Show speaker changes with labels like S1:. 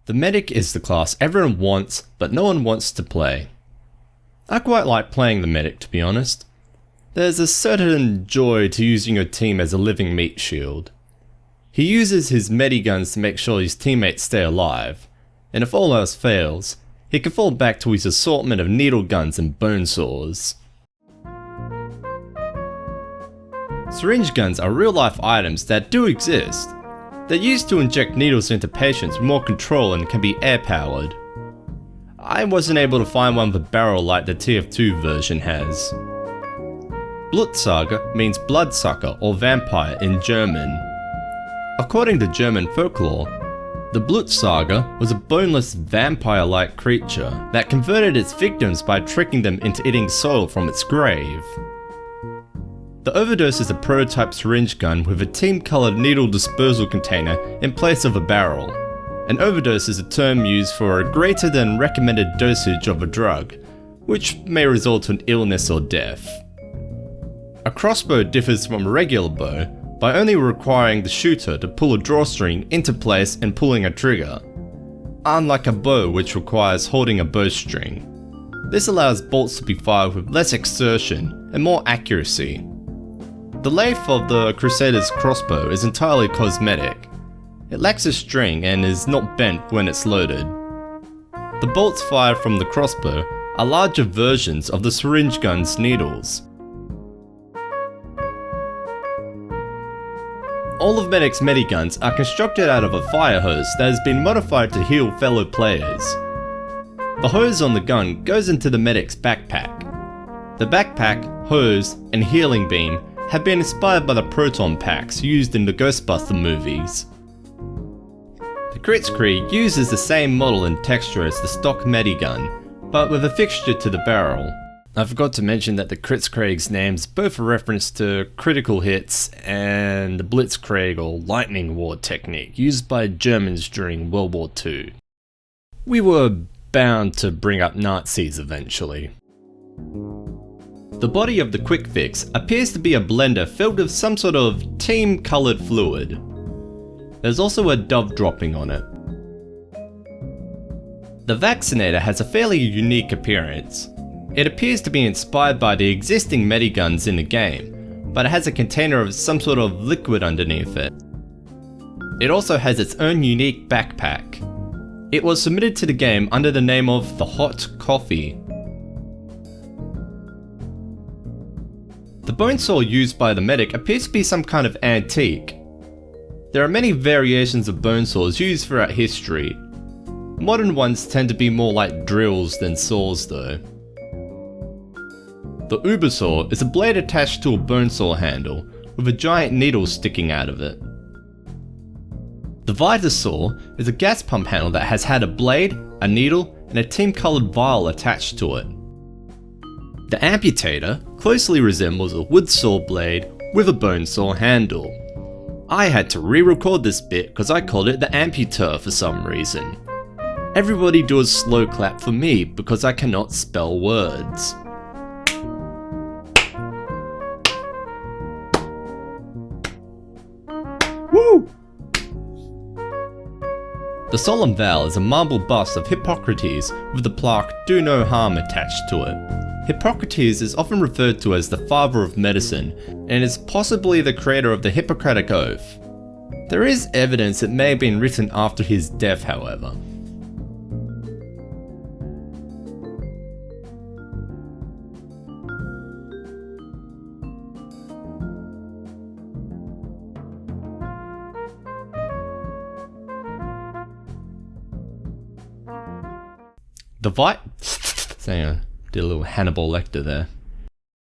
S1: The medic is the class everyone wants, but no one wants to play. I quite like playing the medic, to be honest. There's a certain joy to using your team as a living meat shield. He uses his Medi Guns to make sure his teammates stay alive, and if all else fails, he can fall back to his assortment of needle guns and bonesaws. Syringe guns are real-life items that do exist. They're used to inject needles into patients with more control and can be air-powered. I wasn't able to find one with a barrel like the TF2 version has. Blutsauger means bloodsucker or vampire in German. According to German folklore, the Blutsauger was a boneless vampire-like creature that converted its victims by tricking them into eating soil from its grave. The Overdose is a prototype syringe gun with a team-coloured needle dispersal container in place of a barrel. An overdose is a term used for a greater than recommended dosage of a drug, which may result in illness or death. A crossbow differs from a regular bow by only requiring the shooter to pull a drawstring into place and pulling a trigger, unlike a bow which requires holding a bowstring. This allows bolts to be fired with less exertion and more accuracy. The lathe of the Crusader's crossbow is entirely cosmetic. It lacks a string and is not bent when it's loaded. The bolts fired from the crossbow are larger versions of the syringe gun's needles. All of Medic's Medi Guns are constructed out of a fire hose that has been modified to heal fellow players. The hose on the gun goes into the Medic's backpack. The backpack, hose, and healing beam have been inspired by the proton packs used in the Ghostbuster movies. The Kritzkrieg uses the same model and texture as the stock Medi Gun, but with a fixture to the barrel. I forgot to mention that the Kritzkrieg's names both are reference to critical hits and the Blitzkrieg or lightning ward technique used by Germans during World War II. We were bound to bring up Nazis eventually. The body of the quick fix appears to be a blender filled with some sort of team-coloured fluid. There's also a dove dropping on it. The Vaccinator has a fairly unique appearance. It appears to be inspired by the existing Medi Guns in the game, but it has a container of some sort of liquid underneath it. It also has its own unique backpack. It was submitted to the game under the name of the Hot Coffee. The Bonesaw used by the medic appears to be some kind of antique. There are many variations of bonesaws used throughout history. Modern ones tend to be more like drills than saws though. The Ubersaw is a blade attached to a bonesaw handle with a giant needle sticking out of it. The Vita-Sw is a gas pump handle that has had a blade, a needle, and a team-coloured vial attached to it. The Amputator closely resembles a wood saw blade with a bone saw handle. I had to re-record this bit because I called it the Amputator for some reason. Everybody do a slow clap for me because I cannot spell words. Woo! The Solemn Vow is a marble bust of Hippocrates with the plaque "Do No Harm" attached to it. Hippocrates is often referred to as the father of medicine and is possibly the creator of the Hippocratic Oath. There is evidence it may have been written after his death, however. Hang on, did a little Hannibal Lecter there.